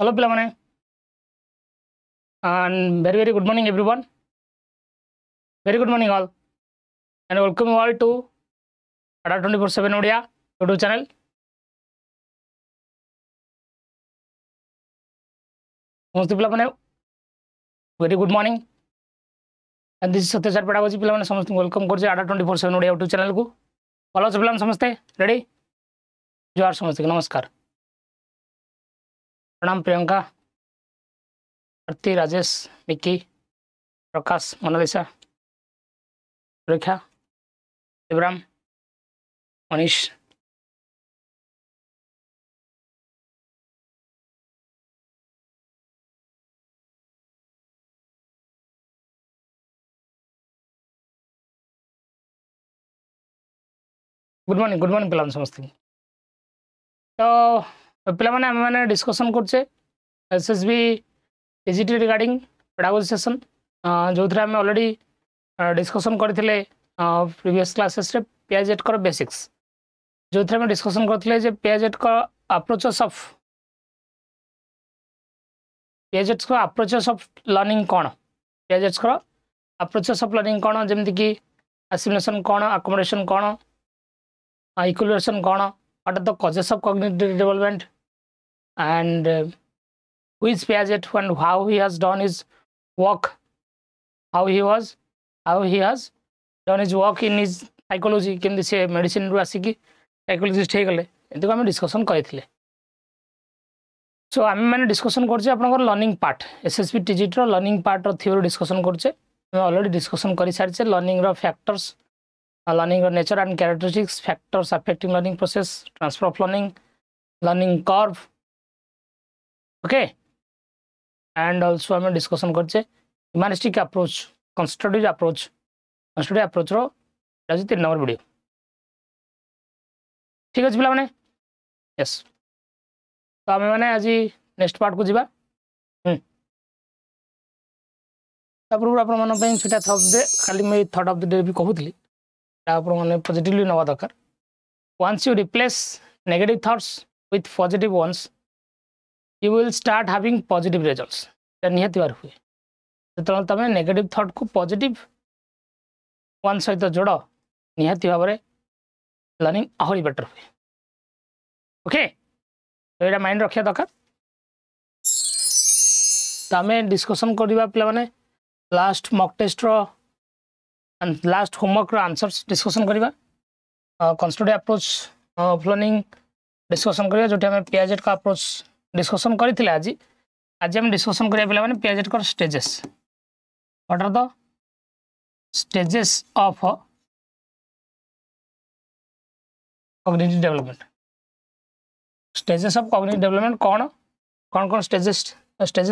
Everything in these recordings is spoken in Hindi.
Hello ପିଲାମାନେ and very good morning everyone. Very good morning all and welcome you all to ADA 24/7 Odia YouTube channel. समस्त पिलाମାନେ very good morning and this is Satyasar pedagogy पिलाମାନେ समस्त वेलकम करछि ADA 24/7 Odia YouTube channel को. भलो छ पिलाମାନେ समस्त रेडी जोहार समस्त नमस्कार. प्रणाम प्रियंका आरती राजेश विक्की प्रकाश मोनालिसा रेखा इब्राहिम मनीष गुड मॉर्निंग पिला समस्त. तो पिला माने हम माने डिस्कशन करछे SSB TGT regarding pedagogy session जो थरा हम ऑलरेडी डिस्कशन करथिले प्रीवियस क्लासेस रे पीआईजेड कर बेसिक्स जो थरा हम डिस्कशन करथिले जे पीआईजेड का अप्रोचेस ऑफ लर्निंग कोन पीआईजेड का अप्रोचेस ऑफ लर्निंग कोन जेमति कि assimilation cone accommodation cone equilibration cone what are the causes of cognitive development and who is Piaget and how he has done his work, how he has done his work in his psychology केमती से मेडिसिन रु आसिकी साइकोलॉजिस्ट हे गले एतो हम डिस्कशन करथिले. सो आम माने डिस्कशन करछे आपनकर लर्निंग पार्ट एसएसबी टीजीटी रो लर्निंग पार्ट रो थ्योरी डिस्कशन करछे. हम ऑलरेडी डिस्कशन करि सारछे लर्निंग रो factors learning nature and characteristics, factors affecting learning process, transfer of learning curve, okay, and also हम discussion करछे humanistic approach, constructive approach रो राजी 3 नंबर वीडियो. ठीक अछि पिला माने यस. तो हम माने आज नेक्स्ट पार्ट को जिबा तापर आपण मन पय सेटा थॉट दे खाली मैं थॉट ऑफ द डे भी कहूतली positively नवा दरकार. Once you replace negative thoughts with positive ones, you will start having positive results. निहत बार हुए तो तमें नेगेटिव थॉट को पॉजिटिव वन सहित जोड़ निहत भाव में लर्निंग आहरी बेटर हुए. ओके तो ये माइंड रखा दरकार. तो आम डिस्कसन करवा पे लास्ट मॉक टेस्ट रो and last homework answers discussion करिबा कंस्ट्रक्टिव अप्रोच लर्निंग डिस्कशन करिया जोटे हम पियाजेट का अप्रोच डिस्कशन करथिले. आज हम डिस्कशन करिया पिला माने पियाजेट का stages. What are the stages of cognitive development. Stages of cognitive development कौन स्टेजेस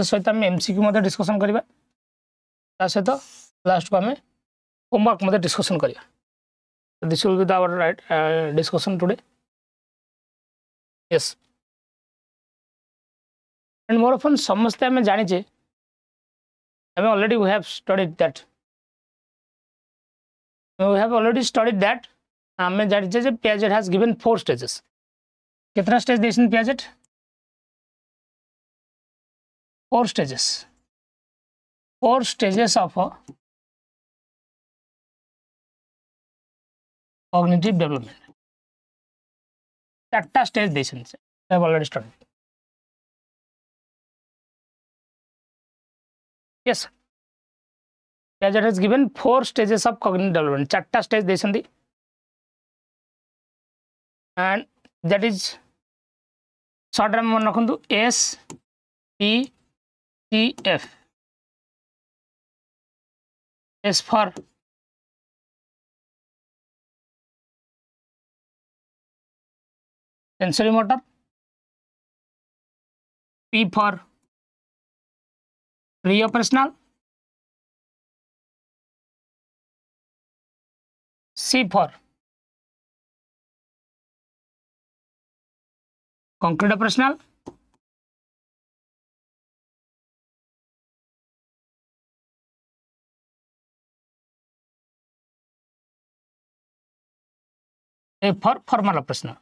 सहित हम एमसीक्यू मध्ये डिस्कशन करिबा. ता सहित लास्ट को हमें homework मध्ये डिस्कशन करिया. So this will be the our discussion today. Yes. And more often समझते हमें जानी चाहिए. हमें already we have studied that. We have already studied that. हमें जानी चाहिए Piaget has given 4 stages. कितना स्टेज देशन Piaget? 4 stages. 4 stages of cognitive development. 4 stage देशन से I have already studied. Yes. Piaget has given 4 stages of cognitive development. 4 stage देशन दी. And that is short term मन रखंतु S P T F. S for sensory motor, P for pre-operational, C for concrete operational, A for formal operational.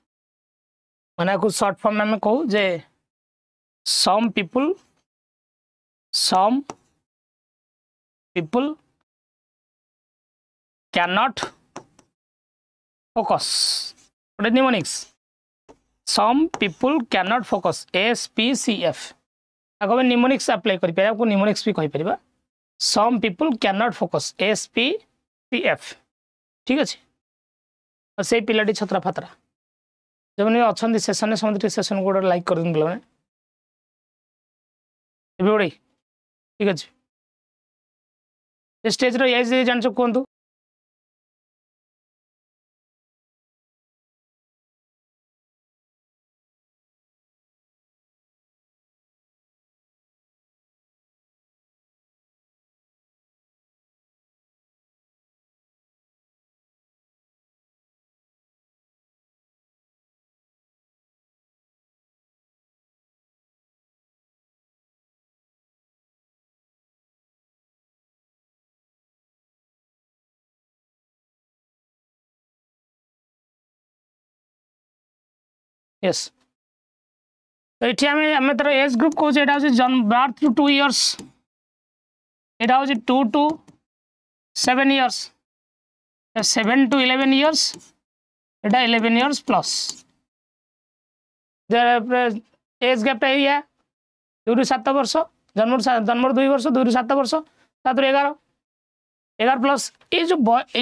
मैंने कुछ शॉर्ट फॉर्म में कहूँ जे some people cannot focus. What is mnemonics? Some people cannot focus. SPCF. आगे mnemonics apply करि परिबा, को mnemonics भी कहि परिबा. Some people cannot focus. SPCF. ठीक अछि. और से पिलाटी छत्रा फतरा जब ने अछंदी सेशन ने समझ सेशन को लाइक कर दिन बोला ने एवरी ठीक अछि. स्टेज रो एज जान छ कोंतु यस. तो ये आम तर एज ग्रुप कौच यहाँ हूँ जन्म बर्थ टू 2 years यहाँ हूँ 2 to 7 years 7 to 11 years यहाँ 11 years प्लस एज गैपटा है 2 ରୁ 7 वर्ष जन्म 2 वर्ष 2 ରୁ 7 वर्ष 7 ରୁ 11 प्लस ये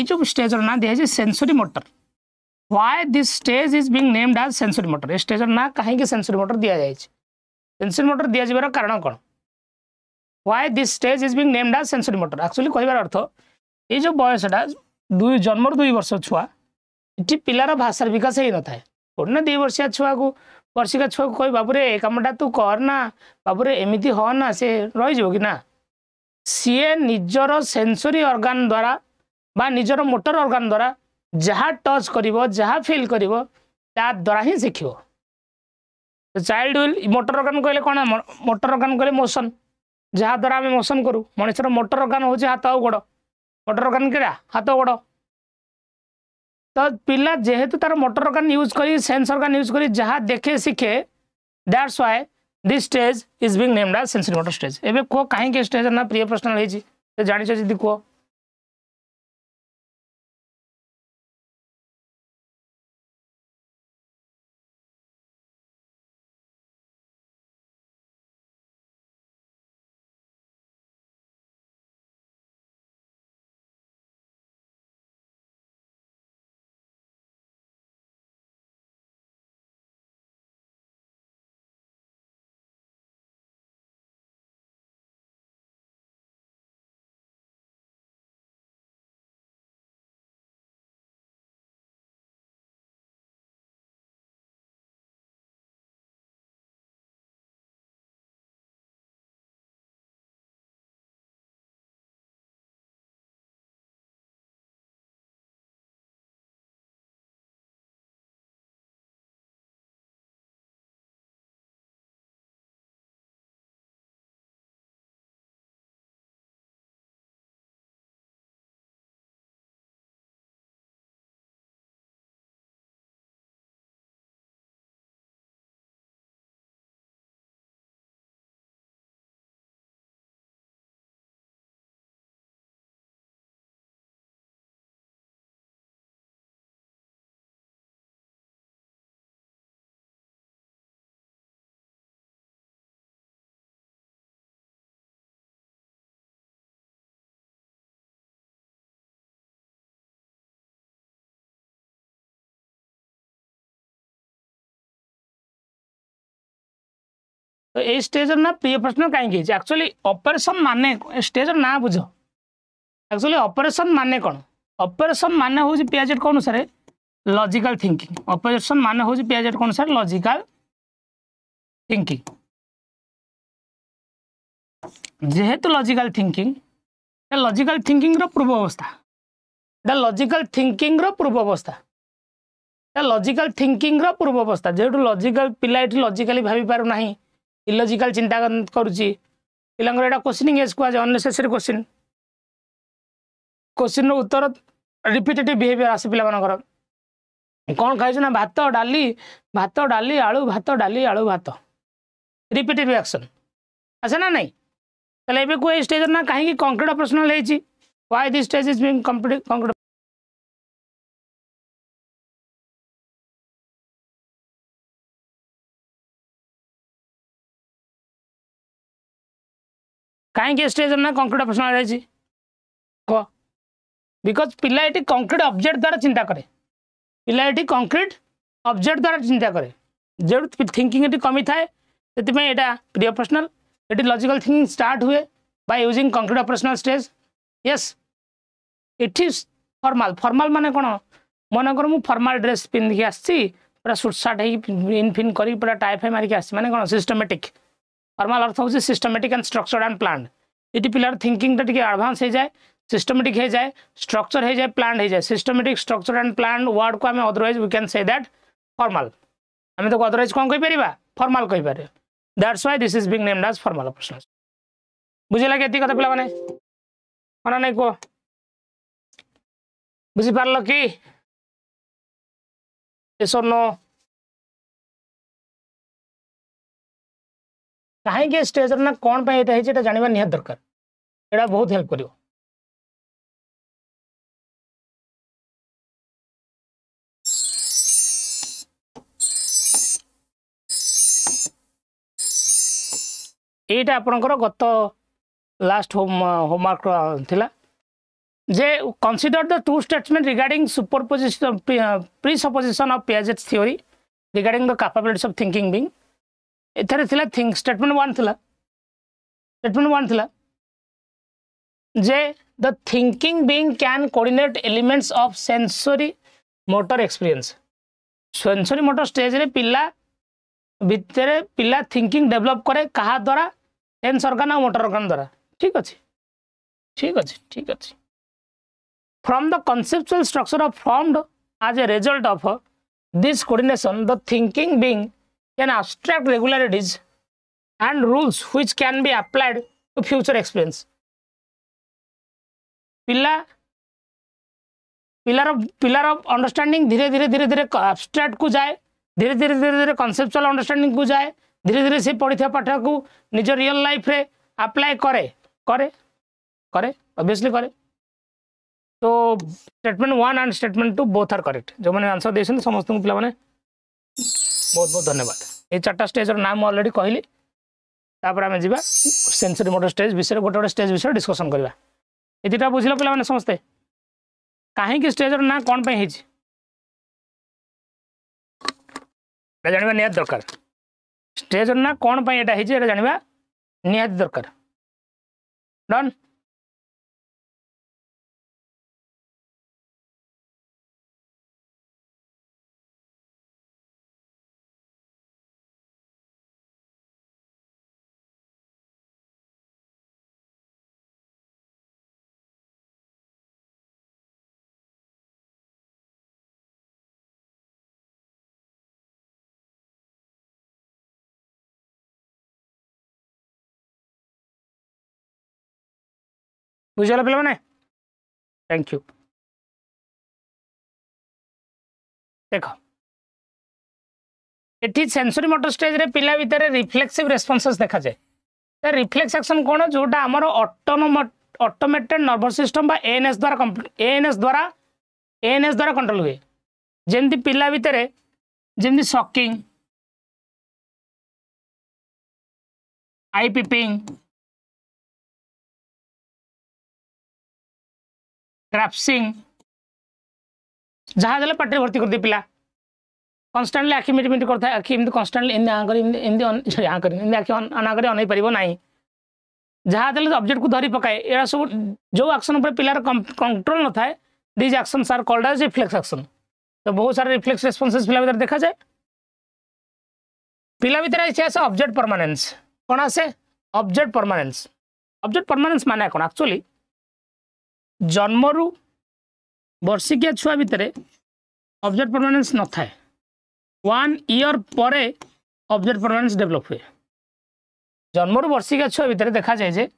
जो स्टेज ना दिखाई sensory motor. Why this stage is being named as sensory motor? इस स्टेज ना कहीं सेंसरी मोटर दिया जाए. सेंसरी मोटर दिया जाबार कारण कौन? Why this stage is being named as sensory motor? Actually कहबार अर्थ ये जो बयसटा जन्म 2 वर्ष छुआ ये पिलार भाषार विकास ही न था. ना 2 वर्षिया छुआ को वर्षिका छुआ को कह बाबूरे ए कामटा तू कर ना बाबूरे एमती हो ना से रही कि ना सीए निजर सेंसरी ऑर्गन द्वारा बा निजर मोटर ऑर्गन द्वारा जहाँ टच करिवो जहाँ फील करिवो ता द्वारा ही शिखिवो. चाइल्ड विल मोटर ऑर्गन कहले कोन मोटर ऑर्गन कहले मोशन जहाँ द्वारा आम मोशन करूँ मनुष्यर मोटर ऑर्गन हूँ हाथ और गोड़ मोटर ऑर्गन केड़ा हाथ गोड़. तो पिला जेहेतु तार मोटर ऑर्गन यूज करी सेंस ऑर्गन यूज करी जहाँ देखे शिखे that's why this stage is being named as sensory motor stage. एबे को काहे के स्टेज ना प्रिय प्रश्न रही छी जानि छ जदी को तो ये स्टेज ना प्रिय प्रश्न कहीं एक्चुअली ऑपरेशन माने स्टेज ना बुझ एक्चुअली ऑपरेशन माने कौन ऑपरेशन माने हूँ पीएचेट कौन अनुसार लॉजिकल थिंकिंग ऑपरेशन माने हूँ पीएचेट कौन अनुसार लॉजिकल थिंकिंग जेहेतु लॉजिकल थिंकिंग रो पूर्व अवस्था लॉजिकल थिंकिंग रो पूर्व अवस्था लॉजिकल थिंकिंग रो पूर्व अवस्था जेहेतु लॉजिकल पिला ये लॉजिकली भाभी पारु नाही इलॉजिकल चिंता करुच्ची पिला क्वेश्चनिंग एज कहुए अननेसेसरी क्वेश्चन उत्तर रिपीटेटिव बिहेवियर आसे पिला मानकर कौन खाई ना भात डाली आलू भात डाली आलू भात रिपीटेड रिएक्शन आसे ना नहीं ताले एबे को स्टेज ना कहीं कंक्रीट ऑपरेशनल है why this stage is being concrete कहीं स्टेज ना कंक्रीट ऑपरेशनल है को बिकॉज पिला ये कंक्रीट ऑब्जेक्ट द्वारा चिंता करे पिला ये कंक्रीट ऑब्जेक्ट द्वारा चिंता करे जो थिंकिंग ये कमी थाए से यहाँ प्री ऑपरेशनल ये लॉजिकल थिंकिंग स्टार्ट हुए by using concrete operational stage yes it formal formal माने कौन मनकर मु फॉर्मल ड्रेस पिंधिकी आसी पूरा सुट साट इन फिन करी पूरा टाई फाई मारिक आसी माने कौन सिस्टमेटिक फॉर्मल अर्थ हूँ systematic and structured and planned ये पिलार थिंकिंग टे एडवांस हो जाए सिस्टमेटिक हो जाए स्ट्रक्चर हो जाए प्लान्ड हो जाए systematic structure and planned word को आम otherwise we can say that formal आम तो अदरवाइज कौन कहीपर फॉर्मल कहीपर that's why this is being named as formal operational बुझिला के कथा पिला माने मना नहीं को बुझी पारल कि yes or no कहीं स्टेज ना कौन ये जानवा निहात दरकार यहाँ बहुत हेल्प कर यहाँ आपणकर गत लास्ट होमवर्क थिला जे consider the two statement regarding superposition presupposition of Piaget's theory regarding the capabilities of thinking being एथरे थिला थिंक स्टेटमेंट 1 थिला जे the thinking being can coordinate elements of sensory motor experience sensory motor stage रे पिला भितर पिला थिंकिंग डेवलप करे कहा द्वारा सेंस ऑर्गन और मोटर ऑर्गन द्वारा ठीक अच्छे ठीक अच्छे ठीक अच्छे from the conceptual structure of formed as a result of this coordination the thinking being can abstract regularities and rules which can be applied to future experience pillar of understanding धीरे धीरे धीरे धीरे एब्स्ट्रैक्ट को जाए धीरे धीरे धीरे धीरे कॉन्सेप्चुअल अंडरस्टैंडिंग को जाए धीरे धीरे से पढ़ी पाठ को निज रियल लाइफ रे अप्लाई करे करे करे ऑब्वियसली करे तो statement 1 and statement 2 both are correct जो मैंने आंसर दे समस्त पिला माने बहुत बहुत धन्यवाद ये 4टा स्टेज नाम ऑलरेडी कहली तापर आम जा सेंसरी मोटर स्टेज विषय गोटे गोटे स्टेज विषय डिस्कसन करवा ये दुटा बुझल पे समस्ते कहीं स्टेज ना कौन जानवा निहात दरकार स्टेज ना कौन यहाँ जानवा निहात दरकार डन बुझल पे मैंने थैंक यू देख ये सेंसरी मोटर स्टेज रे पिला भितर रिफ्लेक्सिव रेस्पॉन्सेस देखा जाए रिफ्लेक्स एक्शन कौन जोटा आमर ऑटोमेटेड नर्वस सिस्टम बा एएनएस द्वारा कंट्रोल हुए जेमती पिला भितर जेमती शॉकिंग आई पिपिंग क्राफ्सिंग जहाँ पाटे भर्ती कर दिए पिला कन्स्टाटली आखि मिटी मिटी करता है आखि एमती कन्स्टाटली आखि अना कर अन पार ना जहाँ देले ऑब्जेक्ट को धरी पकाए ये सब जो एक्शन पर पिलार कंट्रोल न था these actions are called as reflex action तो बहुत सारे रिफ्लेक्स रेस्पॉन्सेस पिला भीतर देखा जाए पिला भीतर आसे ऑब्जेक्ट परमानेंस कौन आसे ऑब्जेक्ट परमानेंस माने कौन एक्चुअली जन्मरू वर्षिकिया छुआ भितर ऑब्जेक्ट परमानेंस न थाए 1 ईयर पर ऑब्जेक्ट परमानेंस डेवलप हुए जन्मरू वर्षिकिया छुआ भितर देखा जाए जे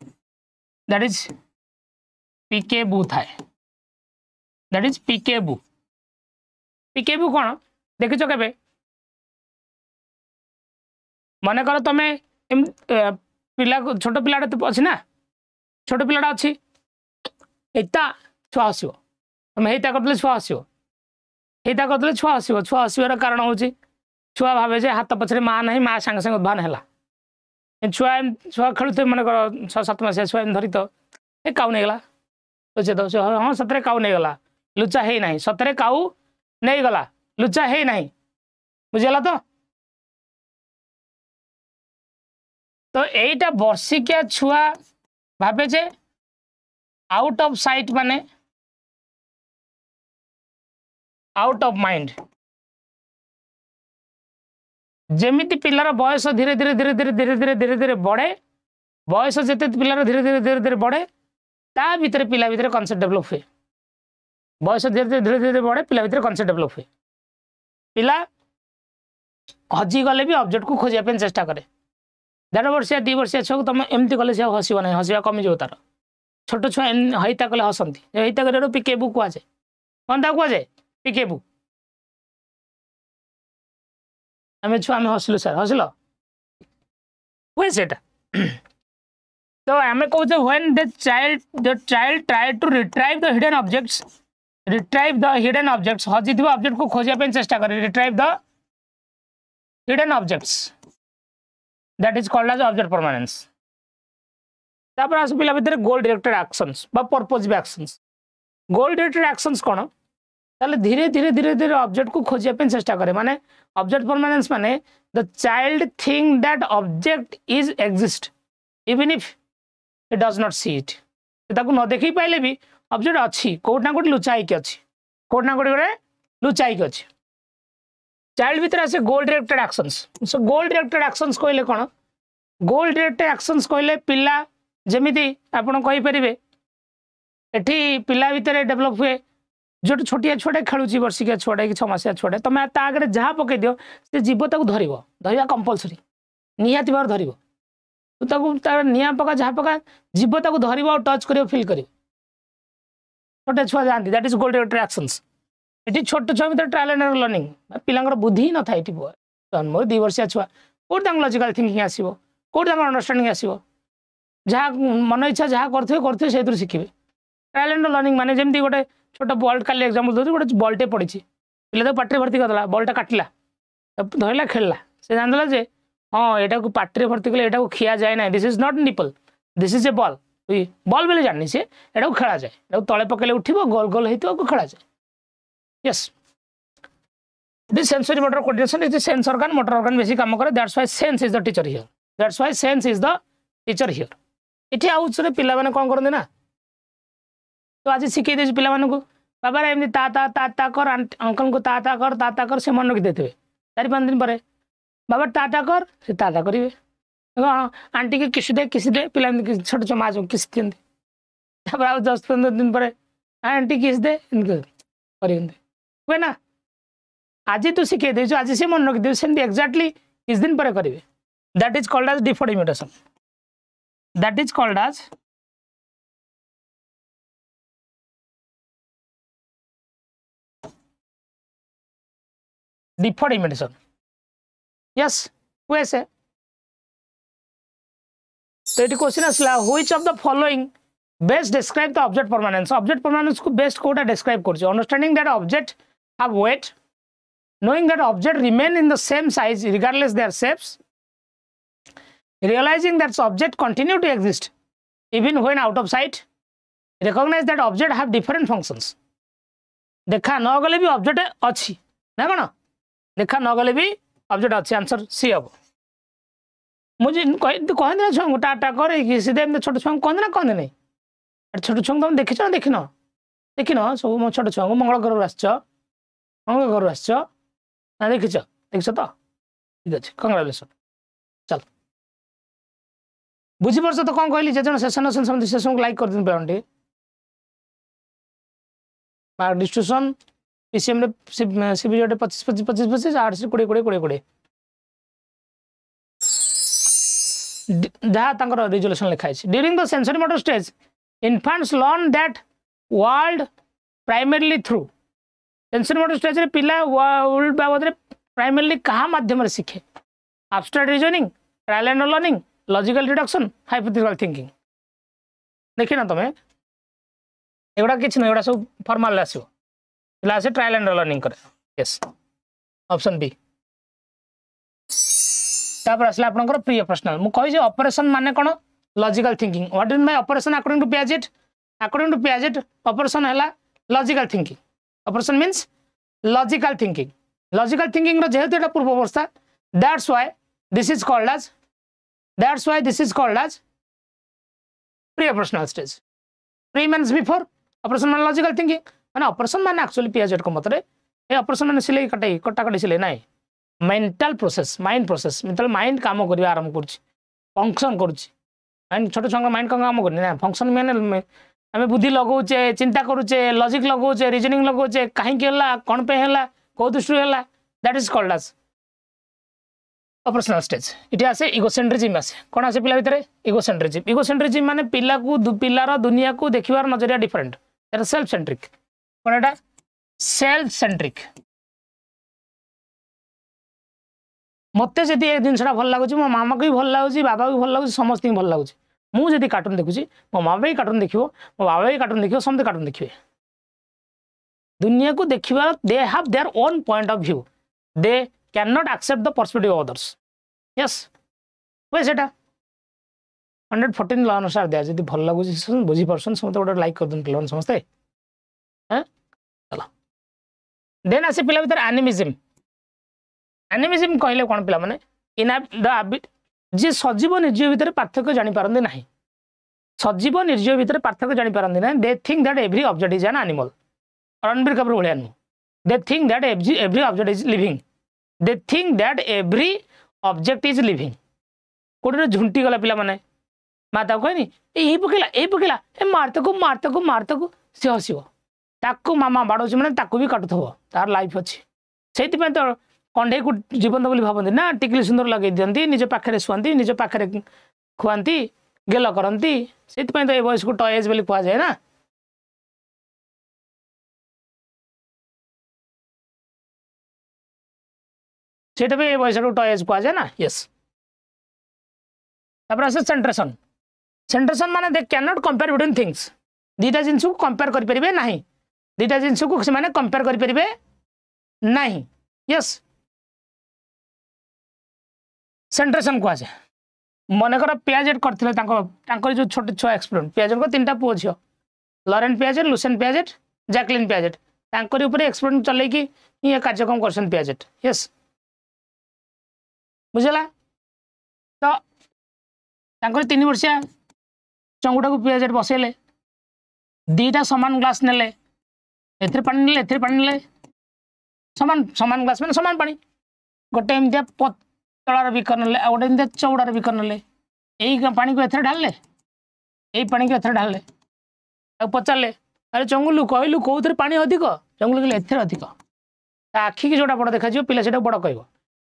दैट इज पीकेबू थाए दैट इज पीकेबू कौन देखिच के मन कर तुम पिला छोट पिलाटा तो अच्छी ना छोट पिलाटा अच्छी एता छुआ आसो तुम हेता करदे छुआ आसो हेता करदे छुआ आसो छुआ आसवार कारण हूँ छुआ भावे जे हाथ पछरे माँ ना माँ सांगे सांगे उद्भान है छुआ छुआ खेलुते मन कर 6-7 मास छुआ धरी तो ए काउ नहीं गला लुचे दो हाँ सतरे काउ नहीं गला लुचा है नहीं सतरे काउ नहीं गला लुचा है नहीं बुझीगला तो यहीटा वर्षिकिया छुआ भावे जे आउट ऑफ साइट माने आउट ऑफ माइंड जेमिति पिलार बयस धीरे धीरे धीरे धीरे धीरे धीरे धीरे धीरे बढ़े बयस जिते पिलार धीरे धीरे धीरे धीरे बढ़े ता भितर पिला भितर कॉन्सेप्ट डेवलप हुए बयस धीरे धीरे धीरे धीरे बढ़े पिला भितर कॉन्सेप्ट डेवलप हुए पिला हजी गले भी ऑब्जेक्ट को खोजा चेष्टा करे 1.5 वर्षिया 2 वर्षिया छुआ तुम एमती कले से हसब ना हसवा कमिज तार छोट छुआ हईता कले हसती हईता कर पिकेबू कहुए कौन था कहुए पिकेबू आम छुआ आम हसलु सर हसल हुए से तो आम कहे when the child try to retrieve the hidden objects हजी ऑब्जेक्ट को खोजा चेष्टा करे retrieve the hidden objects that is called as object permanence तापर आस पिला भितर गोल डायरेक्टेड एक्शंस बा purposive actions goal directed actions कोन ताले धीरे धीरे धीरे धीरे ऑब्जेक्ट को खोजिया पे चेष्टा करे माने ऑब्जेक्ट परमानेंस माने the child think that object is exist even if it does not see it ताको न देखि पाइले भी ऑब्जेक्ट अछि कोठना कोठ लुचाई के अछि कोठना कोठ करे लुचाई के अछि चाइल्ड भीतर आसे गोल डायरेक्टेड एक्शंस सो गोल डायरेक्टेड एक्शंस कहले कोन गोल डायरेक्टेड एक्शंस कहले पिला जेमिति आपण कहि परिबे एठी पिला भीतर डेवलप हुए जो छोटिया छोटे खेलुची वर्षिकिया छोटे कि 6 मासिया छोटे तुम ता आगे जहाँ पकई दियो से जीव ताको धरवा कंपलसरी निहाती भाव धर तू निआ पका जहाँ पका जीव ताको धर और टच कर फिल कर छोटे छुआ जाती that is goal directed actions ये छोट छुआ भर ट्रायल एंड लर्निंग पिला बुद्धि न था जन्म 2 वर्षिया छुआ कौट लॉजिकल थिंकिंग आसो कौट अंडरस्टैंडिंग आसो जहाँ मन इच्छा जहाँ करते से शिखे ट्रायल एंड लर्निंग माने जमी गोटे छोट बॉल का एग्जाम्पल दूसरी गोटे बॉलटे पड़ी पिला तो पार्टी भर्ती करदेला बॉलटा काटला धरला खेलला से जानदेला जे हाँ यहाँ को पार्टी भर्ती कले यहाँ को खिया जाए ना this is not nipple this is A ball ball बोले जानी से यहाँ खेला जाए यहाँ तले पकड़े उठो गोल गोल होती खेला जाए yes it is sensory motor coordination it is sense organ motor organ बेसी काम करे that's why sense is the teacher here that's why sense is the teacher here इथे आउसरे पिला माने कोन करन ना तो आज शिखे दे पिला माने को बाबा रे एमनी ता कर अंकल को ता कर से मन रखी देते 4-5 दिन पर बाबा ता कर से ता करेंगे आंटी के किसी दे पिला छोट छोट माँ किस दिखती 10-15 दिन पर आंटी किस दे करेंगे ना आज तू शिखे दे आज से मन रखी दे एक्जाक्टली किस दिन पर करेंगे that is called as deferred imitation that is called as deferred imitation yes वैसे तो ये क्वेश्चन आसला which of the following best describe the object permanence को बेस्ट कोटा डिस्क्राइब कर understanding that object have weight knowing that object remain in the same size regardless their shapes realizing that object continue to exist even when out of sight recognize that object have different functions देखा न गले भी ऑब्जेक्ट अच्छी ना कौन देखा न गले भी ऑब्जेक्ट अच्छी आंसर सी हम मुझे कहते ना छुआ टाटा कर सीधे छोट छुआ कहते ना कहते नहीं छोट छुआ तुम देखी ना देखिन सब मो छोट छुआ मंगल घर मंगल घर आस ना देखिच तो ठीक अच्छे कंग्राचुलेसन चल बुझीपार तो कौन कहली जो सेसन अच्छे समझे सेसन को लाइक कर दिन पे mark distribution PCM CBZ 25-25-25 arts 20-20-20 जहाँ रिजोल्यूशन लिखाई during the sensory motor stage infants learn that world primarily through sensory motor stage पिला वर्ल्ड बाबद प्राइमरली क्या माध्यम शिखे abstract reasoning trial and learning, logical deduction, hypothetical thinking. देखी ना तुम एगुड़ा किसी ना एगुड़ा सब फॉर्मल आसो आसे ट्रायल एंड लर्निंग करे। Yes option B. तापर आसला आपनकर प्रिय प्रश्न मु कहि जे ऑपरेशन माने कोन logical thinking. What is my operation according to Piaget? According to Piaget operation हैला logical thinking. Operation means logical thinking. Logical thinking रो जेहेतु एटा पूर्व अवस्था that's why this is called as pre operational stage. Pre means before, operation माने लॉजिकल थिंकिंग माने ऑपरेशन माने एक्चुअली पियाजेट को मतरे ए ऑपरेशन माने सिले कटा सिले नहीं मेंटल प्रोसेस, माइंड प्रोसेस मतलब माइंड काम करबा आरंभ करछि, फंक्शन करछि। माइंड छोट छंग माइंड काम करनी ना फंक्शन माने आम बुद्धि लगौचे, चिंता करुचे, लॉजिक लगौचे, रीजनिंग लगौचे, कहीं कौन पे है कौ दृष्टि है that is called as operational stage. It आसे इगोसेंट्रिज्म आसे कौन आसे पिला भितर इगोसेंट्रिज्म। इगोसेंट्रिज्म माने पिला को पिलार दुनिया को देखिबार नजरिया डिफरेंट, एटा सेल्फ सेंट्रिक। कौन एटा सेल्फ सेंट्रिक। मते जदि ए जिनसटा भल लागुची मो मामा को भी भल लागुची, बाबा को भी भल लागुची, समस्त को भल लागुची। मु जदि कार्टून देखुची मो मामा भी कार्टून देखिबो, मो बाबा भी कार्टून देखिबो, समस्त कार्टून देखिबे। दुनिया को देखिबा they have their own point of view, they can not accept the perspective of others. Yes वे सेटा 114 ला अनुसार दिया जदि भल लागुची बुझी परसन समस्त गोटे लाइक कर दन पिलन समस्त हैं। चलो देन आसे पिला भीतर एनिमिज्म। एनिमिज्म कहले कोन पिला माने इन द जी सजीव निर्जीव भितर पार्थक्य जानि पारंदी नाही। सजीव निर्जीव भितर पार्थक्य जानि पारंदी नाही। They think that every object is an animal. Ranbir Kapoor भलिया नु they think that every object is living. They think that every object is living. कोडे झुंटी गला पिला माने माता कहनी ए पकेला ए मारतको से हसियो ताकू मामा बाड़ोची माने ताकू भी काटुथबो तार लाइफ अछि। सेति पे तो कंडे को जीवंत बोली भावती ना टिकली सुंदर लगे दियंती निज पाखरे शुआंती निज पाखरे खुआंती गेल करंती से तो ये बयस को टॉयज बोली कह जाए ना। सेटा भी बयस को टॉयज कह जाए ना। यस तापर आसे सेंट्रेशन। सेंट्रेशन माने they can not compare between things. दीटा जिंस को कंपेयर कर परिबे नाही, दीटा जिंस को से माने कंपेयर कर परिबे नाही। यस सेंट्रेशन कह जाए। मनकर पियाजेट करते जो छोटे छुआ एक्सपेरिमेंट पियाजेट को तीन पुओ झील Laurent Piaget, Lucienne Piaget, Jacqueline Piaget तांकरी ऊपर एक्सपेरिमेंट चले कि ये कार्यक्रम करछन पियाजेट। यस बुझला तो तांकरी 3 वर्षिया चंगुटा को पियाजेट बसेले दीटा समान ग्लास नेले एथरे पानी नेले एथरे पानी नेले समान ग्लास माने समान पानी गोटे एमतिया तलार बिकर नेले आ गोटे एमतिया चौड़ार बिकर नेले यही पानी को एथरे ढालले यही पानी को एथरे ढालले आ पचारले अरे चंगुलू कहलु कौन पानी अधिक चंगुलू कहले एथरे अधिक आखि की जोटा बड़ देखा पिला से बड़ कह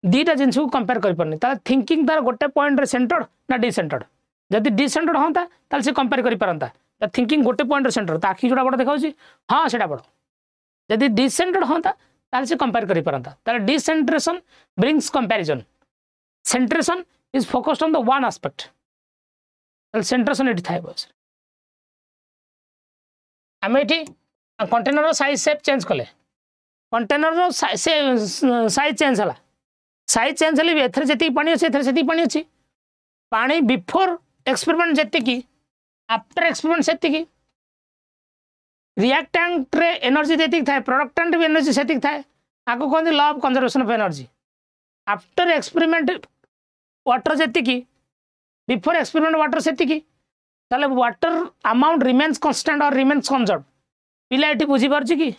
दीटा जिनस को कंपेयर कर तार थिंकिंग तार गोटे पॉइंट रे सेंटर्ड ना डिसेंटर्ड। जदि डिसेंटर्ड होता ताल से कंपेयर कर पारंता तार थिंकिंग गोटे पॉइंट रे सेंटर ता आखि जोटा बड़ देखा हाँ सेटा बड़। जदि डिसेंटर्ड होता ताल से कंपेयर कर पारंता तार decentration brings comparison. Centration is focused on the one aspect centration एटी थाए बस आम ये कंटेनर साइज सेप चेंज कले कंटेनर साइज चेंज है साइज चेंज हेल्ले भी एथरे जी पानी अच्छे एथरे से पानी अच्छी पानी बिफोर एक्सपेरिमेंट जी आफ्टर एक्सपेरिमेंट से रिएक्टेंट रे एनर्जी जी थाए प्रोडक्टेंट भी एनर्जी से थाए आपको कहते law of conservation of energy. After experiment water जी बिफोर एक्सपेरिमेंट वाटर से ताले वाटर अमाउंट रिमेन्स कांस्टेंट और रिमेन्स कंजर्व। पिला ये बुझीपार कि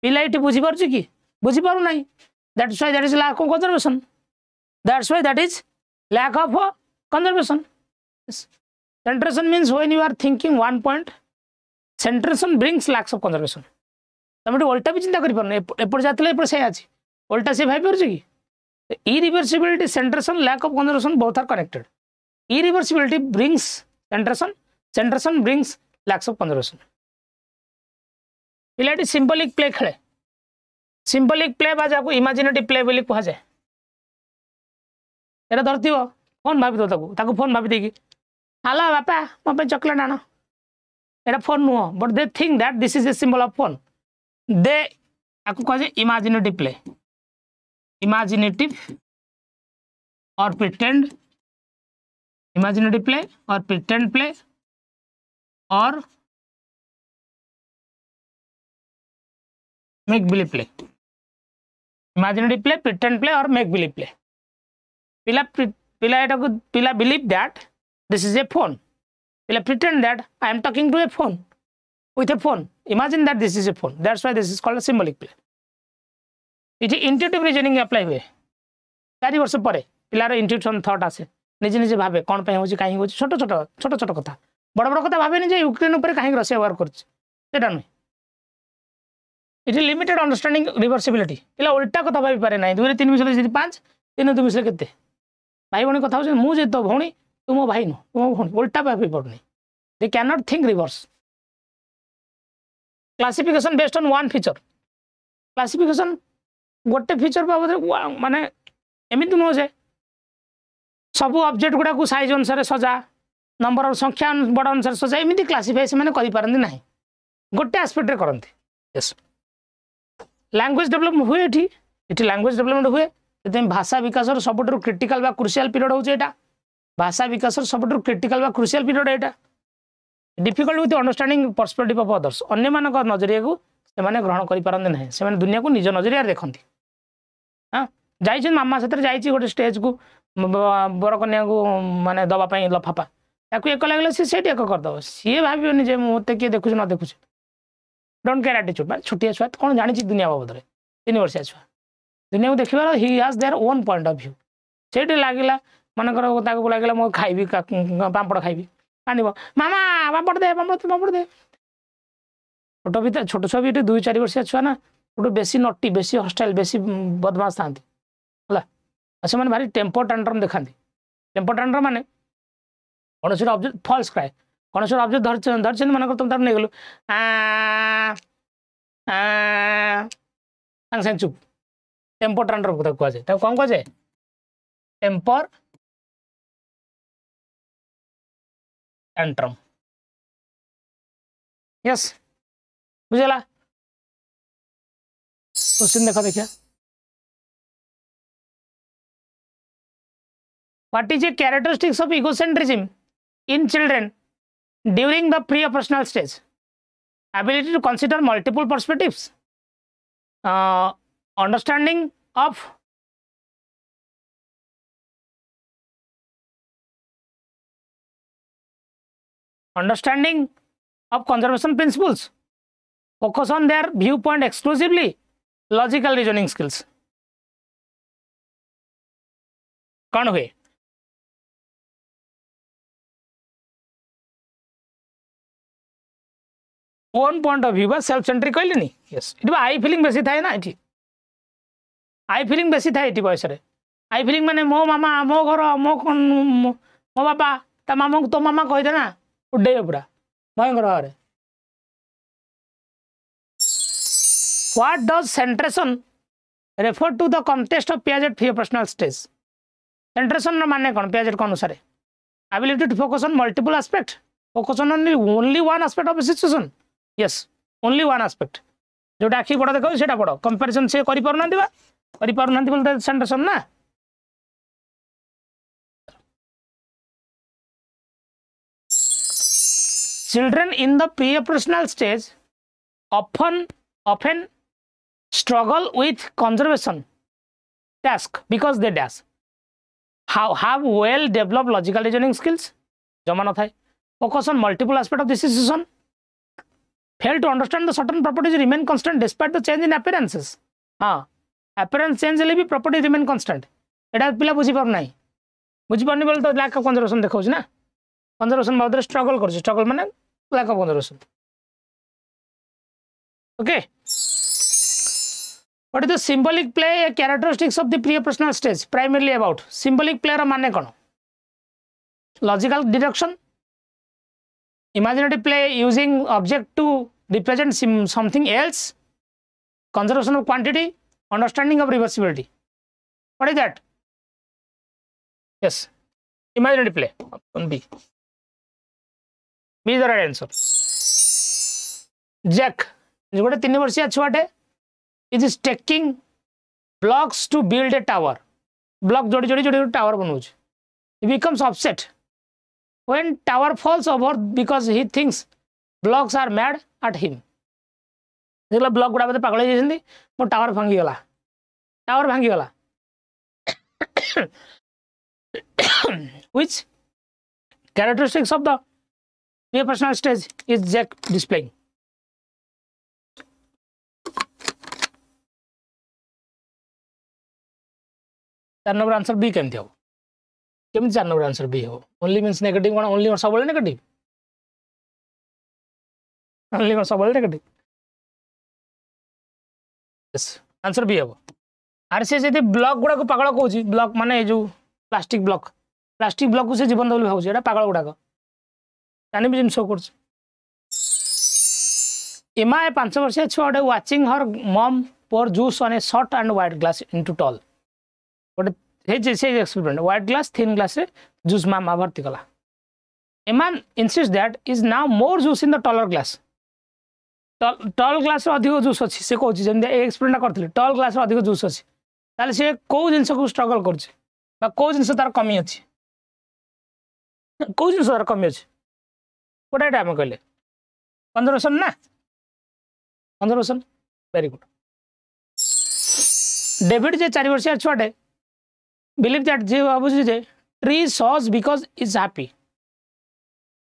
पिला ये बुझीपार कि बुझीपार ना that's why that is lack of conservation. That's why that is lack of conservation. Centration means when you are thinking one point centration brings lacks of conservation. तुम उल्टा भी चिंता कर एपट जाते एपट से अच्छी उल्टा से भाई पार्छ कि irreversibility centration lack of conservation both are connected. Irreversibility brings centration, centration brings lacks of conservation. पिलाटी सिंबॉलिक प्ले खेले सिंबॉलिक प्ले बा जाको इमेजिनेटिव प्ले बोली कह जाए। एटा धरथिबो फोन भाभी ताको फोन भाभी देगी हेलो बापा मो पे चॉकलेट आना एटा फोन नुह but they think that this is a symbol of phone they आपको कहे इमेजिनेटिव प्ले इमेजिनेटिव और pretend imaginative play or pretend play or make believe play imaginative play pretend play or make believe play pila believe that this is a phone pila pretend that I am talking to a phone with a phone imagine that this is a phone that's why this is called a symbolic play it is intuitive reasoning apply हुए 4 वर्ष पर पिलार इंट्यूशन थॉट आसे निजे निजे भावे कौन पे होची काहे होची छोट छोट कथा बड़ बड़ कथा भावे जे यूक्रेन ऊपर काहे रशिया वार करछ सेटा नै it is limited understanding reversibility पिला उल्टा कथा भाबी पारे नै 2 रे 3 मिसले 5 3 2 मिसले केते भाई भणी कथा होची मु जे तो भणी तुम भाई न तुम भणी उल्टा भाबी पड़नी दे can not think reverse classification based on one feature classification गोटे फीचर बाबद माने एमिति न हो जाए सब ऑब्जेक्ट गुडा को साइज अनुसार सजा नंबर और संख्या बड़ अनुसार सजा एमती क्लासीफाई से माने करि पारंदी नाही गोटे एस्पेक्ट रे करंती यस लैंग्वेज डेवलपमेंट हुए एठी लैंग्वेज डेवलपमेंट हुए ते भाषा विकास रो सबटरो क्रिटिकल बा क्रुशियल पीरियड होचे एटा भाषा विकास रो सबटरो क्रिटिकल बा crucial period Etah difficult with understanding perspective of others अन्य मानक नजरिया को से माने ग्रहण करि पारंदी नाही से माने दुनिया को निज नजरिया देखंती हां जाई मामा सतर जाई गोटे स्टेज को बर कन्या को माने दवाई लफाफा ताकू एक लगे सी एक करदे सी भावन जे मत किए देखुच न देखुच डोंट केयर एटीट्यूड मैं छोटिया छुआ कौन जानी दुनिया बाबद 3 वर्षिया छुआ दुनिया को देखिबार he has their own point of view सेठी लागिला मनकर लगे मो खाइबी पापड़ खाइबी आनब मामा पापड़ दे छोट छुआ भी 2-4 वर्षिया छुआ ना गोटे बेसी नटी बेसी हस्टाइल बेसी बदमाश था से मैंने भारी टेम्पर टैंट्रम देखा टेम्पर टैंट्रम माने कौन से ऑब्जेक्ट फॉल्स क्राए कौन से ऑब्जेक्ट धरते मन तुम तार नहीं गलु सागे चुप टेम्पर टैंट्रम कथा कहुए कौन कहुए टेम्पर टैंट्रम यस बुझेला क्वेश्चन देखा देखिए What is a characteristics of egocentrism in children during the pre-operational stage? Ability to consider multiple perspectives, understanding of conservation principles, focus on their viewpoint exclusively, logical reasoning skills. कौन हुए ओन पॉइंट ऑफ व्यू बा सेल्फ सेंट्रिक कहले नी यस इट आई फीलिंग बेसी थाए ना इठी आई फीलिंग बेसी थाए इठी बयस रे आई फीलिंग माने मो मामा मो घर मो बापा ता मामा को तो मामा कहि दे ना उडे पूरा भयंकर रे what does centration refer to the context of Piaget preoperational stage centration माने कोन पियाजेट को अनुसार ability to focus on multiple aspect focus on only one aspect of situation yes only one aspect जोटा आखि बड़ देखो सेटा बड़ कंपैरिजन से करि पारुनांती बोलते सेंट्रेशन ना children in the pre-operational stage often struggle with conservation task because they have well developed logical reasoning skills जमा न थाए focus on multiple aspects of the situation fail to understand the certain properties remain constant despite the change in appearances हाँ appearance change ले भी property remain constant एटा पिला बुझी पार नाही बुझी पारनी बोल तो lack of conservation देखौछ ना conservation बाबद स्ट्रगल कर स्ट्रगल माने lack of conservation okay what is the symbolic play characteristics of the pre-operational stage primarily about symbolic play रा माने कोन logical deduction imaginative play using object to represent something else conservation of quantity understanding of reversibility what is that yes imaginary play. Option B. B is the right answer. Jack गोटे 3 वर्षीय छुआटे is taking blocks to build a tower. Block जोड़ी जोड़ी जोड़ी tower बनौछ. He becomes upset when tower falls over because he thinks blocks are mad at him. देखला ब्लॉक गुडा पागल हो जाइछन्ती मो टावर भांगी गला. टावर भांगी गला. Which characteristics of the pre-personal stage is Jack displaying? चार नंबर आंसर बी केमती हो केमती चार नंबर आंसर बी हो ओनली मींस नेगेटिव कोन ओनली और सब नेगेटिव ओनली और सब नेगेटिव यस आंसर बी हो आर से जदी ब्लॉक गुडा को पागल कहूची ब्लॉक माने जो प्लास्टिक ब्लॉक को से जीवन बोली भावुची एटा पागल गुडा को जानि भी जिम शो करछ एमा 5 वर्षीय छुआडे watching her mom pour juice on a short and wide glass into tall गोटे experiment white glass thin glass रे जूस मामा भर्ती कला a man insist that is now more juice in the taller glass tall glass रे अधिक जूस अछि से कहूची जेम एक्सपेरिमेंट करथले टॉल ग्लास रे अधिक जूस अछि ताले से को जिंस को स्ट्रगल करछि बा को जिंस तार कमी अछि को जिंस तार कमी अछि कोटा टाइम कहले कंजर्वेशन ना कंजर्वेशन वेरी गुड डेविड जे 4 वर्षीय छुआटे बिलीव दैट जे भाबुछि जे tree sways because is happy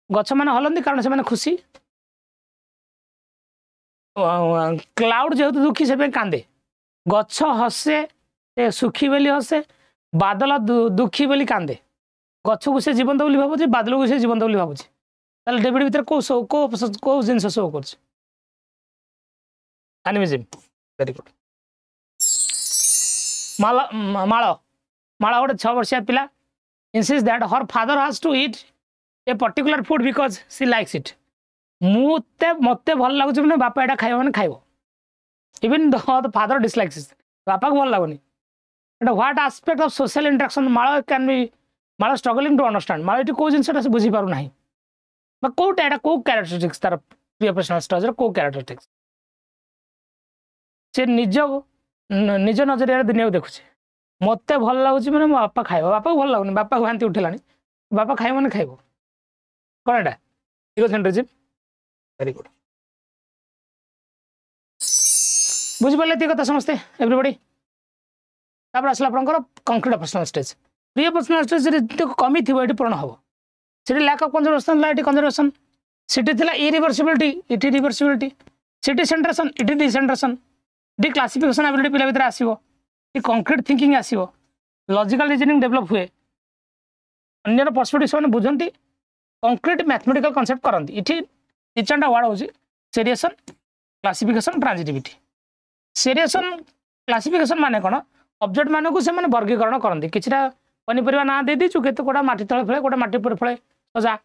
गछ माने हलंदी कारण से माने खुशी क्लाउड जेहेतु दुखी से कांदे गछ हसे से सुखी बेली हसे बादल दुखी बेली कांदे गछ को से जीवंत बोली भाबुछि बादल को से जीवंत बोली भाबुछि ताले डेविड भीतर को जिंस शो करछ animism very good Mala Mala गोटे 6 वर्षीय पिला insist that her father has to eat a particular food because she likes it मते भल लागुछ माने बापा एटा खाइबो माने खाइबो even the father dislikes it बापा को भल लागोनी एटा what aspect of social interaction Mala can be Mala struggling to understand Mala एटी को जिंसटा से बुझी पारु नाही बा कोटा एटा को कैरेक्टरिस्टिक्स तार प्रिय पर्सनल स्टेज रे को कैरेक्टरिस्टिक्स से निज नजरिया दुनिया को देखुछे मते भल लागुची माने मो बापा खाइबो बापा को भल लागुनी बापा को हांती उठिलानी बापा खाइबो माने खाइबो कोन एटा इगोसेंट्रिज्म वेरी गुड बुझि पले ती कथा समझते एवरीबॉडी तापर असला आपनकर concrete personal stage pre personal stage रे तो कमी थिबो एटी पूर्ण हबो सिटी लैक ऑफ कंजर्वेशन लाइट कंजर्वेशन सिटी थिला इरिवर्सिबिलिटी इटी रिवर्सिबिलिटी सिटी सेंट्रेशन इटी डिसेंट्रेशन डी क्लासिफिकेशन एबिलिटी पिला भीतर आसीबो डी कंक्रीट थिंकिंग आसीबो लॉजिकल रीजनिंग डेवलप हुए अन्यर पर्सपेक्टिव से बुझंती कंक्रीट मैथमेटिकल कांसेप्ट करंती इठी तीनटा वर्ड होची seriation classification transitivity seriation classification माने कोन ऑब्जेक्ट माने को से माने वर्गीकरण करंती किछरा पनिपरिवा ना दे दी चुके तो कोडा माटी तळे फळे कोडा माटी पर फळे सजा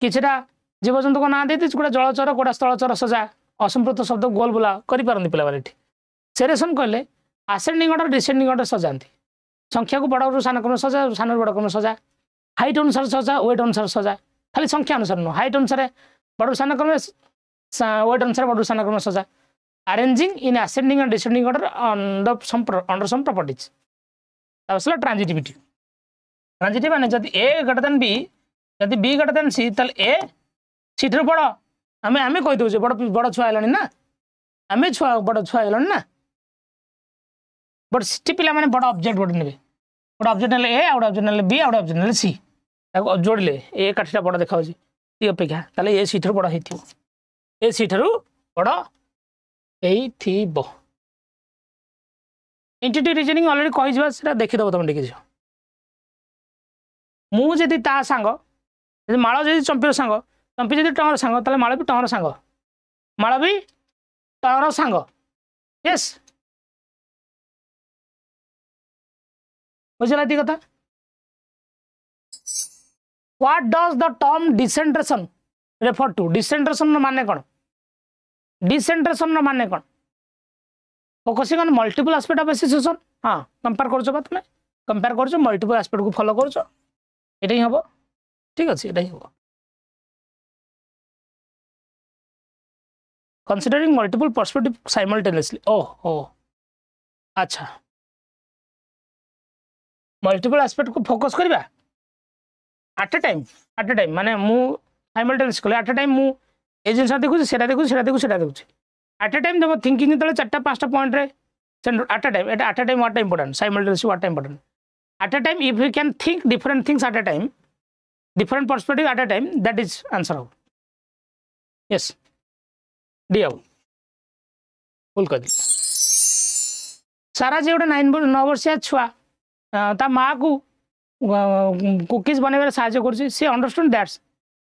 किछरा जीवजंतु को ना दे दी कोडा जलचर कोडा स्थलचर सजा असंप्रत शब्द गोल बुला करि पारंती पिला बारेठी सेरिएशन कहले असेंडिंग ऑर्डर डिसेंडिंग ऑर्डर सजांती संख्या को बड़ रू सान क्रम सजा सान बड़ क्रम सजा हाइट अनुसार सजा वेट अनुसार सजा खाली संख्या अनुसार न हाइट अनुसार बड़ सान क्रम वेट अनुसार बड़ सान क्रम सजा arranging in ascending and descending order under some properties तबसला ट्रांजिटिविटी ट्रांजिटिव माने जदी ए ग्रेटर देन बी जदी बी ग्रेटर देन सी तल ए सीटर बड़ आमे कहि दउजे बड़ छुआ हेलानी ना आमे छुआ बड़ छुआ हेलानी ना बट सिटी पिला माने बड़ ऑब्जेक्ट बड नेबे बड़ ऑब्जेक्ट नेले ए आउट ऑब्जेक्ट नेले बी आउट ऑब्जेक्ट नेले सी ताको जोड़ले ए काठीटा बड़ देखाउची ती अपेक्षा ताले ए सीटर बड़ हेतिबो ए सीटरु बड़ हेइथिबो एंटिटी रीजनिंग ऑलरेडी कहि जबा सेटा देखि दबो तुम देखि जो मु जदी ता संग जदी माळो जदी चंपिर संग चंपी जदी टंगर संग ताले माळो भी टंगर संग माळो भी टंगर संग यस बुझला ती कथा what does the term decentration refer to decentration माने कोन डिसेंट्रेशन माने कोन focusing on multiple aspect of association हां कंपेयर करछो बा तुमे कंपेयर करछो मल्टीपल एस्पेक्ट को फॉलो करछो एटा ही हबो ठीक अछि एटा ही हबो considering multiple perspective simultaneously oh अच्छा मल्टीपल एस्पेक्ट को फोकस करबा एट ए टाइम माने मु साइमल्टेनियस कले एट ए टाइम मु ए जिनसा देखु सेटा देखु एट ए टाइम जब थिंकिंग तले चारटा पांचटा पॉइंट रे at a time at a time what important simultaneous what important at a time if you can think different things at a time different perspective at a time that is answer out yes D out full कर दी सारा जे गोटे 9 वर्षिया छुआ ता माँ को कुकीज बनवे साहाଯ୍य कर she understand that's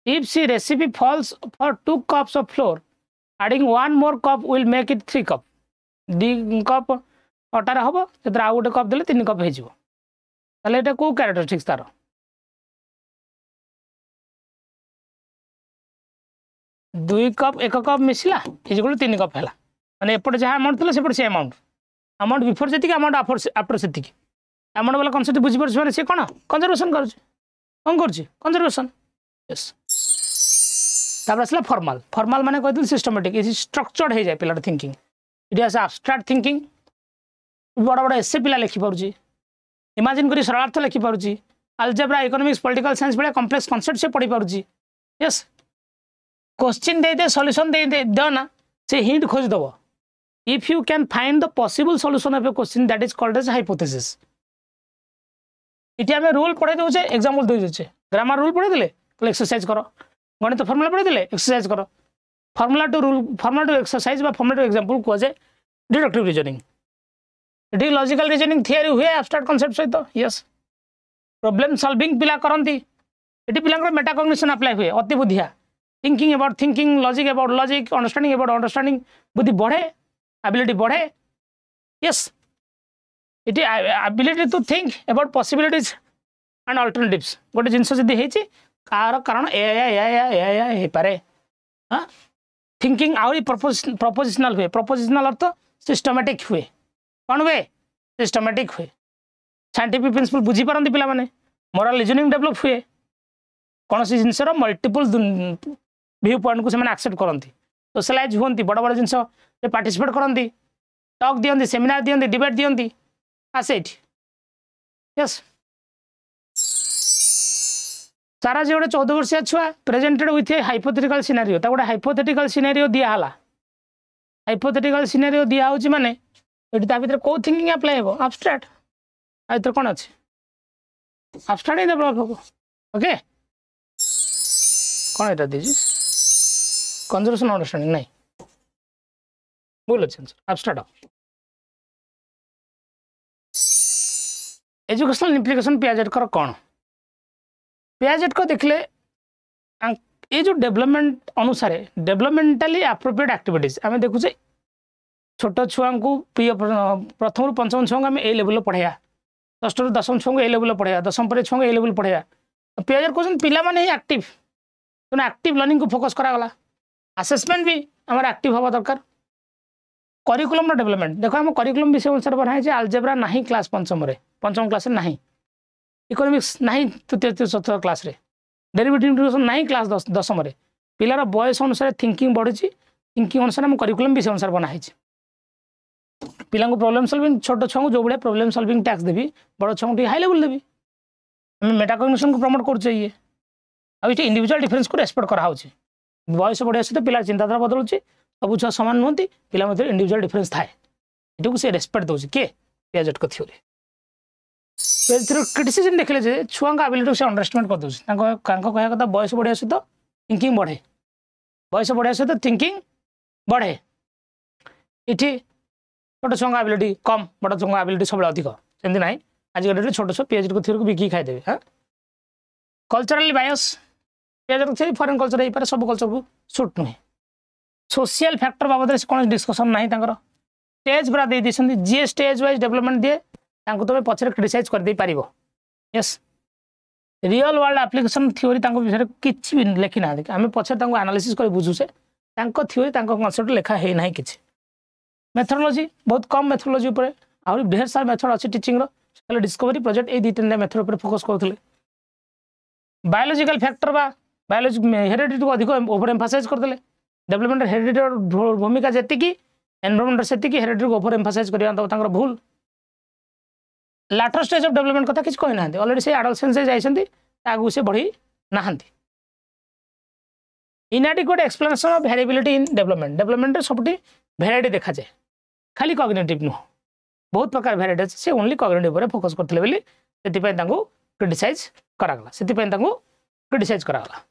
if she recipe falls for 2 cups of flour adding 1 more cup will make it 3 cup 2 cup अटार हम से आउ गोटे कप देले 3 कप हो कौ कैरेक्टरिस्टिक्स तार 2 कप 1 कप मिसला इजिकल 3 कप है मैंने एपटे जहाँ अमाउंट थी सेपटे से अमाउंट बिफोर जी अमाउंट आफ्टर से अमाउंट वाला कनसेप्ट बुझीपार मैंने सी कौन कंजर्वेशन कंजर्वेशन यस तापर आसला फॉर्मल माने कहते सिस्टमेटिक इज स्ट्रक्चर्ड हो जाए पिलार thinking it has abstract thinking बड़ा बड़ा एसे पिला लिखि पारुची इमेजिन करी सरलार्थ लिखि पारुची अलजेब्रा इकोनॉमिक्स पॉलिटिकल साइंस बड़े कॉम्प्लेक्स कॉन्सेप्ट से पढ़ी पारुची यस क्वेश्चन दे सॉल्यूशन दे दो ना से हिंट खोज दबो if you can find the possible solution of a question that is called as hypothesis इटी आम रूल पढ़े दूचे एग्जांपल दे दूचे ग्रामर रूल पढ़े देले तो एक्सरसाइज करो गणित फॉर्मूला पढ़े देले एक्सरसाइज करो फॉर्मूला टू एक्सरसाइज बा फॉर्मूला टू एग्जांपल को जे डिडक्टिव रीजनिंग इटी लॉजिकल रीजनिंग थियरी हुए एब्स्ट्रैक्ट कांसेप्ट सहित यस प्रॉब्लम सॉल्विंग पिला करंती इटी पिला मेटा कॉग्निशन अप्लाई हुए अति बुद्धिया thinking about thinking logic about logic understanding about understanding बुद्धि बढ़े एबिलिटी बढ़े yes it ability to think about possibilities and alternatives गोटे जिनस जदि होती कार कारण ए पारे हाँ थिंकिंग आउरी प्रपोजिशनल हुए प्रपोजिशनल अर्थ सिस्टमेटिक हुए कौन हुए सिस्टमेटिक हुए साइंटिफिक प्रिंसिपल बुझी पारती पिला माने मोरल रीजनिंग डेवलप हुए कौन सी जिनसर मल्टीपल व्यू पॉइंट को से एक्सेप्ट करती सोशलाइज हुंती बड़ बड़ जिनस पार्टिसिपेट करती टॉक दियंती सेमिनार दियंती डिबेट दियंती आसे यस सारा जो गोटे 14 वर्षिया छुआ presented with A hypothetical scenario गोटे हाइपोथेटिकल सिनेरियो दिहला हाइपोथेटिकल सिनेरियो दिया होची माने एटी ता भीतर को थिंकिंग अप्लाई हो एब्स्ट्रैक्ट आ भीतर कोन अछि एब्स्ट्रैक्ट इज डेवलप हो ओके कौन एटा दीजी कंजर्वेशन अंडरस्टैंडिंग नहीं बोलो answer abstract educational implication Piaget कर कौन पियाजेट को देखले ये जो डेवलपमेंट अनुसार डेवलपमेंटाली एप्रोप्रिएट एक्टिविटीज आम देखुचे छोट छुआ को प्रिय प्रथम रु पंचम छुआ आम ए लेवल पढ़ाया 6 रु 10 छुआ को ए लेवल पढ़ाया 10 पर छुआ को ए लेवल पढ़ाया पियाजेट कहते पिला माने ही एक्टिव तो एक्टिव लर्निंग को फोकस करागला असेसमेंट भी आम एक्टिव हवा दरकार करिकुलम डेवलपमेंट देखो आम करिकुलम विषय अनुसार बनाई अलजेब्रा नहीं क्लास पंचम क्लास नहीं इकोनॉमिक्स नहीं तृतीय चतुर्थ क्लास रे डेरिवेटिव इंटीग्रेशन नहीं क्लास 10 पिलार बयस अनुसार थिंकिंग बढ़ी थिंकिंग अनुसार आम करिकुलम विषय अनुसार बनाई पिला प्रॉब्लम सॉल्विंग छोट छुआ जो भाई प्रॉब्लम सॉल्विंग टैक्स देवी बड़ छुआ को हाई लेवल देवी आम मेटाकॉग्निशन को प्रमोट करुचे ये आगे इंडिविजुअल डिफरेंस को रेस्पेक्ट कराऊँ बयस बढ़िया सहित पिला चिंताधारा बदलुँ सब छुआ सामान नुहति पिला मध्य इंडिविजुअल डिफरेंस थाए ये से रेस्पेक्ट दौर किए पियाजेट को थ्योरी क्रिटिसिजम देखले जे छुआ एबिलिटी से अंडरस्टैंड कर दौर कहया कथा बयस बढ़िया सहित थिंकिंग बढ़े बयस बढ़िया सहित थिंकिंग बढ़े इटी छोट छुआ एबिलिटी कम बड़ छुआ एबिलिटी सब अधिक सेमती ना आज डेट छोट छुआ पियाजेट को थ्योरी को बिकी खाईदेवे हाँ कल्चरली बायस पियाजेट थ्योरी फॉरेन कल्चर हो पारे सब कल्चर को सुट नुहे सोशल फैक्टर बाबद कौन डिस्कसन ना स्टेज पूरा दे जी स्टेज वाइज डेवलपमेंट दिए तुम पछरे क्रिटिसाइज कर दे पारिबो yes real world application theory विषय किसी भी लिखी ना आम पछरे एनालिसिस कर बुझुचे थ्योरी कनसेप्ट लिखा है ना कि मेथोडोलॉजी बहुत कम मेथोडोलॉजी उपर आहुरी ढेर सारा मेथड अच्छी टीचिंग डिस्कवरी प्रोजेक्ट ये 2-3 मेथड पर फोकस करते बायोलॉजिकल फैक्टर बा बायोलॉजी हेरिडिटी को अधिक ओवर एम्फासाइज करदेले डेवलपमेंट हेरिडिटी भूमिका जेतिकी एनवायरमेंट सेतिकी हेरिडिटी को ओवर एम्फासाइज करिया तांकर भूल लाटर स्टेज ऑफ डेवलपमेंट कथा किछ कहि नाहंती ऑलरेडी से एडोलसेंस से जाइसंती आगु से बढ़ी नाहंती inadequate explanation of variability in development सबटी वेराइटी देखा जाए खाली कॉग्निटिव नुह बहुत प्रकार वेराइटी अछि से ओनली कॉग्निटिव पर फोकस करथले बेली सेति पय तांको क्रिटिसाइज करागला सेति पय तांको क्रिटिसाइज करागला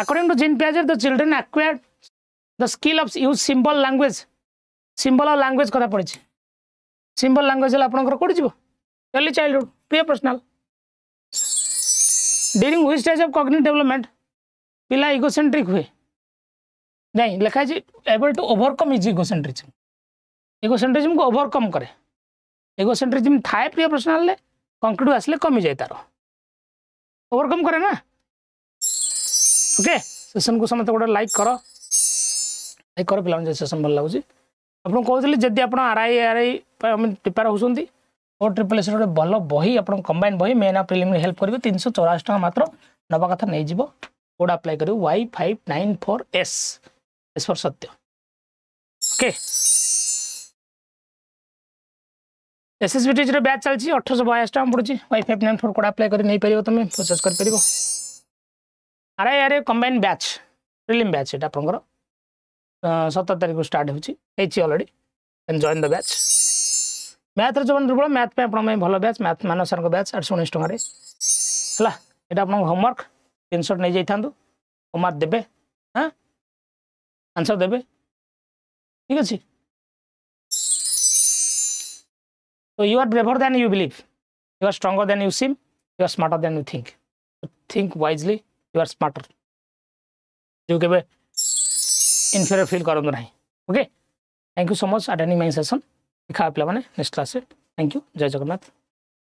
अकॉर्डिंग टू जीन पियाजे the children acquired the skill of use symbol of language कथा पड़ी सिंबल लैंग्वेज आपनकर कोड जीवो early childhood pre personal during which stage of cognitive development पिला इगोसेंट्रिक हुए नहीं लिखा है able to overcome is egocentrism को ओवरकम करे इगोसेंट्रिज्म थाए प्रिय पर्सनल ले कंक्रीट आसले कमी जाए तार ओवरकम करे ना ओके सेशन को समस्त गोटे लाइक कर पे सेशन भल लगुच आपको कहते जदि आप आरआई प्रिपेयर होती और ट्रिपल एस गोटे भल बही आप कंबाइन बही मेन आप प्रिलिमिनरी हेल्प करेंगे 384 टका मात्र नवा कथा नहीं जीव कोड अप्लाई कर Y594S एस फॉर सत्य ओके एसएसबीटी बैच चलती 1882 टका पड़ी Y594 कोड अप्लाई कर नहीं पार तुम प्रोसेस कर RI combine batch prelim batch ये आपंकर 17 तारीख को स्टार्ट होती already can join the batch math जो दुर्बल मैथ पे भल बैच मैथ मानव सर बैच 819 टकर है यहाँ आप होमवर्क स्क्रीनशॉट नहीं जाइए होमवर्क देवे हाँ आंसर देवे ठीक अच्छे तो you are braver than you believe you are stronger than you seem you are smarter than you think wisely you are smarter जो के इनफीरियर फील करूँ ना okay thank you so much attending my session देखा पे नेक्स्ट क्लास थैंक यू जय जगन्नाथ।